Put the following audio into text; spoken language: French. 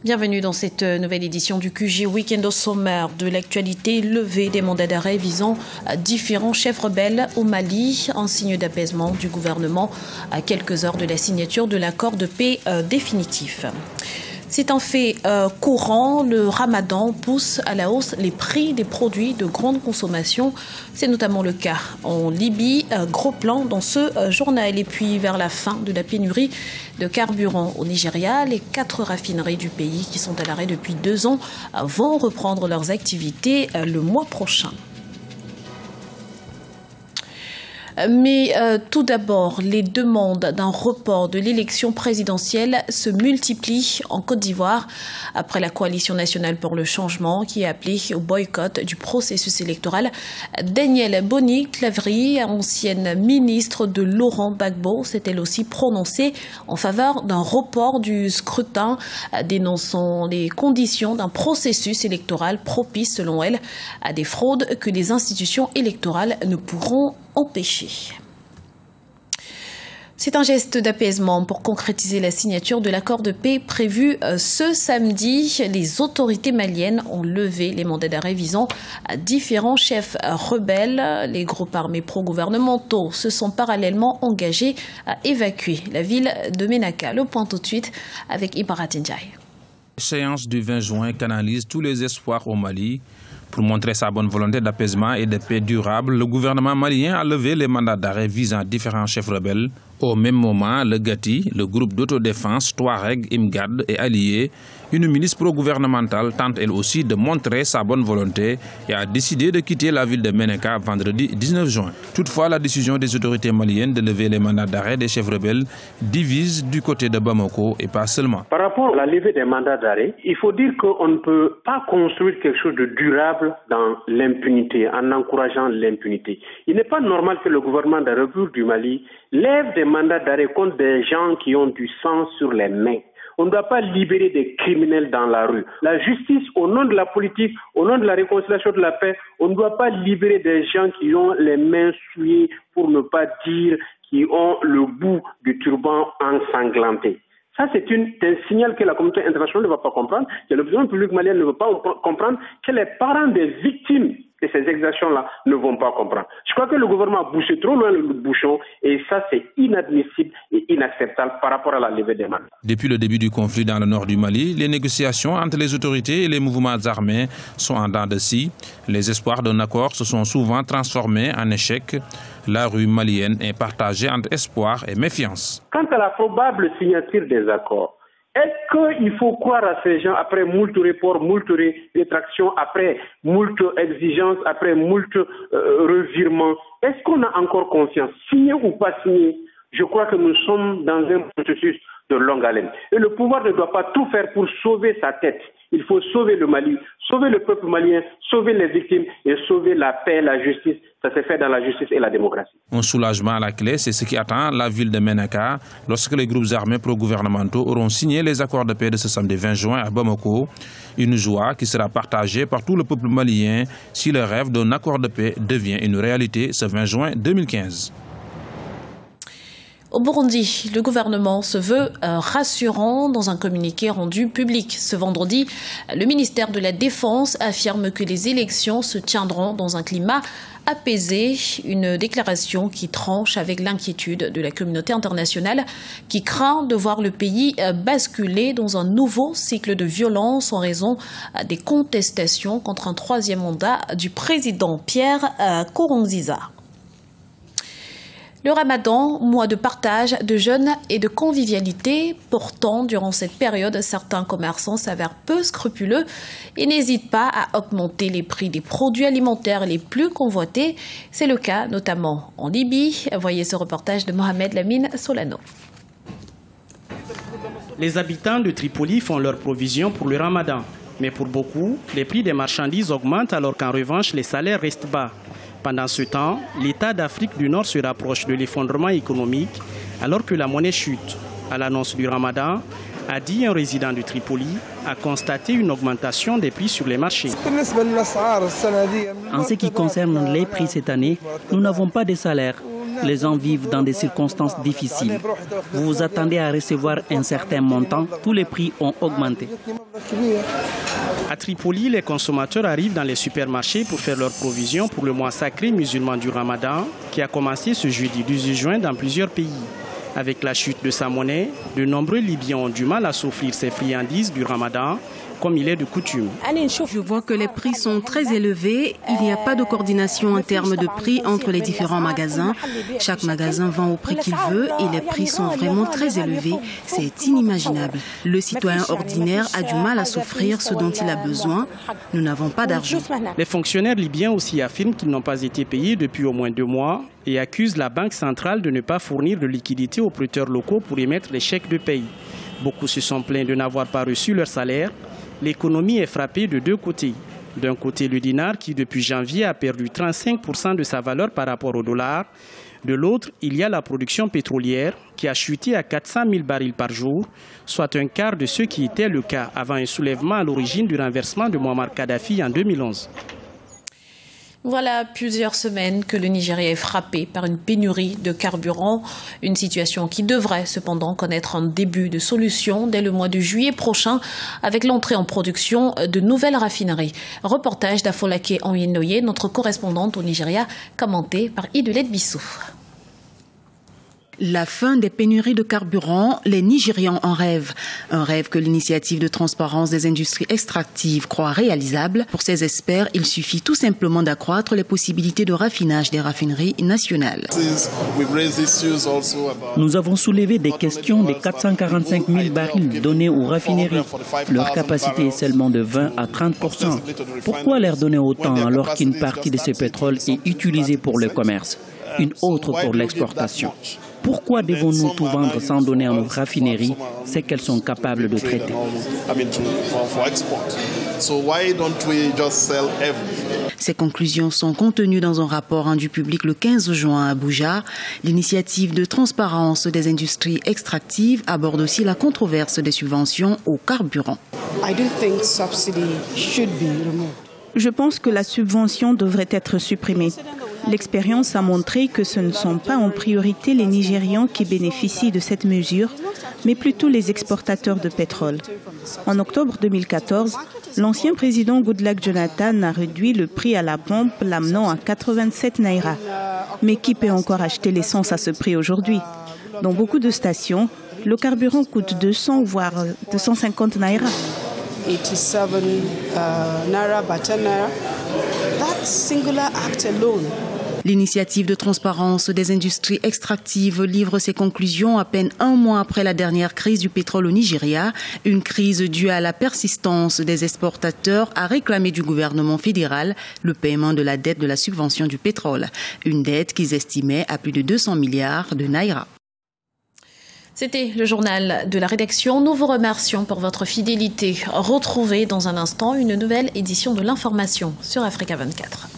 Bienvenue dans cette nouvelle édition du QG Week-end au sommaire de l'actualité. Levée des mandats d'arrêt visant différents chefs rebelles au Mali, en signe d'apaisement du gouvernement à quelques heures de la signature de l'accord de paix définitif. C'est un fait courant, le ramadan pousse à la hausse les prix des produits de grande consommation. C'est notamment le cas en Libye, gros plan dans ce journal. Et puis vers la fin de la pénurie de carburant au Nigeria, les 4 raffineries du pays qui sont à l'arrêt depuis 2 ans vont reprendre leurs activités le mois prochain. Mais tout d'abord, les demandes d'un report de l'élection présidentielle se multiplient en Côte d'Ivoire après la coalition nationale pour le changement qui a appelé au boycott du processus électoral. Danielle Boni-Clavry, ancienne ministre de Laurent Gbagbo, s'est elle aussi prononcée en faveur d'un report du scrutin, dénonçant les conditions d'un processus électoral propice, selon elle, à des fraudes que les institutions électorales ne pourront empêcher. C'est un geste d'apaisement pour concrétiser la signature de l'accord de paix prévu ce samedi. Les autorités maliennes ont levé les mandats d'arrêt visant à différents chefs rebelles. Les groupes armés pro-gouvernementaux se sont parallèlement engagés à évacuer la ville de Ménaka. Le point tout de suite avec Ibarat Ndiaye. L'échéance du 20 juin canalise tous les espoirs au Mali. Pour montrer sa bonne volonté d'apaisement et de paix durable, le gouvernement malien a levé les mandats d'arrêt visant différents chefs rebelles. Au même moment, le Gati, le groupe d'autodéfense Touareg, Imgad et alliés, une milice pro-gouvernementale tente elle aussi de montrer sa bonne volonté et a décidé de quitter la ville de Ménaka vendredi 19 juin. Toutefois, la décision des autorités maliennes de lever les mandats d'arrêt des chefs rebelles divise du côté de Bamako et pas seulement. Par rapport à la levée des mandats d'arrêt, il faut dire qu'on ne peut pas construire quelque chose de durable dans l'impunité, en encourageant l'impunité. Il n'est pas normal que le gouvernement de la République du Mali lève des mandats d'arrêt contre des gens qui ont du sang sur les mains. On ne doit pas libérer des criminels dans la rue. La justice, au nom de la politique, au nom de la réconciliation de la paix, on ne doit pas libérer des gens qui ont les mains souillées, pour ne pas dire qui ont le bout du turban ensanglanté. Ça, c'est un signal que la communauté internationale ne va pas comprendre, que le président public malien ne veut pas comprendre, que les parents des victimes de ces exactions-là ne vont pas comprendre. Je crois que le gouvernement a bouché trop loin le bouchon et ça, c'est inadmissible et inacceptable par rapport à la levée des mandats. Depuis le début du conflit dans le nord du Mali, les négociations entre les autorités et les mouvements armés sont en dents de scie. Les espoirs d'un accord se sont souvent transformés en échec. La rue malienne est partagée entre espoir et méfiance. Quant à la probable signature des accords, est-ce qu'il faut croire à ces gens après moult reports, moult rétractions, après moult exigences, après moult revirements? Est-ce qu'on a encore confiance? Signer ou pas signer? Je crois que nous sommes dans un processus de longue haleine. Et le pouvoir ne doit pas tout faire pour sauver sa tête. Il faut sauver le Mali, sauver le peuple malien, sauver les victimes et sauver la paix, la justice. Ça s'est fait dans la justice et la démocratie. Un soulagement à la clé, c'est ce qui attend la ville de Ménaka lorsque les groupes armés pro-gouvernementaux auront signé les accords de paix de ce samedi 20 juin à Bamako. Une joie qui sera partagée par tout le peuple malien si le rêve d'un accord de paix devient une réalité ce 20 juin 2015. Au Burundi, le gouvernement se veut rassurant dans un communiqué rendu public. Ce vendredi, le ministère de la Défense affirme que les élections se tiendront dans un climat apaisé, une déclaration qui tranche avec l'inquiétude de la communauté internationale qui craint de voir le pays basculer dans un nouveau cycle de violence en raison des contestations contre un 3e mandat du président Pierre Nkurunziza. Le ramadan, mois de partage, de jeûne et de convivialité. Pourtant, durant cette période, certains commerçants s'avèrent peu scrupuleux et n'hésitent pas à augmenter les prix des produits alimentaires les plus convoités. C'est le cas notamment en Libye. Voyez ce reportage de Mohamed Lamine Solano. Les habitants de Tripoli font leurs provisions pour le ramadan. Mais pour beaucoup, les prix des marchandises augmentent alors qu'en revanche, les salaires restent bas. Pendant ce temps, l'État d'Afrique du Nord se rapproche de l'effondrement économique alors que la monnaie chute. À l'annonce du ramadan, Adi, un résident de Tripoli, a constaté une augmentation des prix sur les marchés. En ce qui concerne les prix cette année, nous n'avons pas de salaire. les gens vivent dans des circonstances difficiles. Vous vous attendez à recevoir un certain montant, tous les prix ont augmenté. À Tripoli, les consommateurs arrivent dans les supermarchés pour faire leurs provisions pour le mois sacré musulman du Ramadan, qui a commencé ce jeudi 18 juin dans plusieurs pays. Avec la chute de sa monnaie, de nombreux Libyens ont du mal à s'offrir ces friandises du Ramadan, comme il est de coutume. Je vois que les prix sont très élevés. Il n'y a pas de coordination en termes de prix entre les différents magasins. Chaque magasin vend au prix qu'il veut et les prix sont vraiment très élevés. C'est inimaginable. Le citoyen ordinaire a du mal à s'offrir ce dont il a besoin. Nous n'avons pas d'argent. Les fonctionnaires libyens aussi affirment qu'ils n'ont pas été payés depuis au moins 2 mois et accusent la Banque centrale de ne pas fournir de liquidités aux prêteurs locaux pour émettre les chèques de paye. Beaucoup se sont plaints de n'avoir pas reçu leur salaire. L'économie est frappée de 2 côtés. D'un côté, le dinar qui, depuis janvier, a perdu 35% de sa valeur par rapport au dollar. De l'autre, il y a la production pétrolière qui a chuté à 400 000 barils par jour, soit un quart de ce qui était le cas avant un soulèvement à l'origine du renversement de Muammar Kadhafi en 2011. Voilà plusieurs semaines que le Nigeria est frappé par une pénurie de carburant, une situation qui devrait cependant connaître un début de solution dès le mois de juillet prochain avec l'entrée en production de nouvelles raffineries. Reportage d'Afolake Anyenoye, notre correspondante au Nigeria, commenté par Idulette Bissou. La fin des pénuries de carburant, les Nigérians en rêvent. Un rêve que l'initiative de transparence des industries extractives croit réalisable. Pour ces experts, il suffit tout simplement d'accroître les possibilités de raffinage des raffineries nationales. Nous avons soulevé des questions des 445 000 barils donnés aux raffineries. Leur capacité est seulement de 20 à 30%. Pourquoi leur donner autant alors qu'une partie de ce pétrole est utilisée pour le commerce, une autre pour l'exportation? Pourquoi devons-nous tout vendre sans donner à nos raffineries ce qu'elles sont capables de traiter? Ces conclusions sont contenues dans un rapport rendu public le 15 juin à Abuja. L'initiative de transparence des industries extractives aborde aussi la controverse des subventions au carburant. Je pense que la subvention devrait être supprimée. L'expérience a montré que ce ne sont pas en priorité les Nigérians qui bénéficient de cette mesure, mais plutôt les exportateurs de pétrole. En octobre 2014, l'ancien président Goodluck Jonathan a réduit le prix à la pompe, l'amenant à 87 naira. Mais qui peut encore acheter l'essence à ce prix aujourd'hui? Dans beaucoup de stations, le carburant coûte 200 voire 250 naira. 87 naira by 10 naira. That singular act alone. L'initiative de transparence des industries extractives livre ses conclusions à peine un mois après la dernière crise du pétrole au Nigeria, une crise due à la persistance des exportateurs à réclamer du gouvernement fédéral le paiement de la dette de la subvention du pétrole, une dette qu'ils estimaient à plus de 200 milliards de naira. C'était le journal de la rédaction. Nous vous remercions pour votre fidélité. Retrouvez dans un instant une nouvelle édition de l'information sur Africa 24.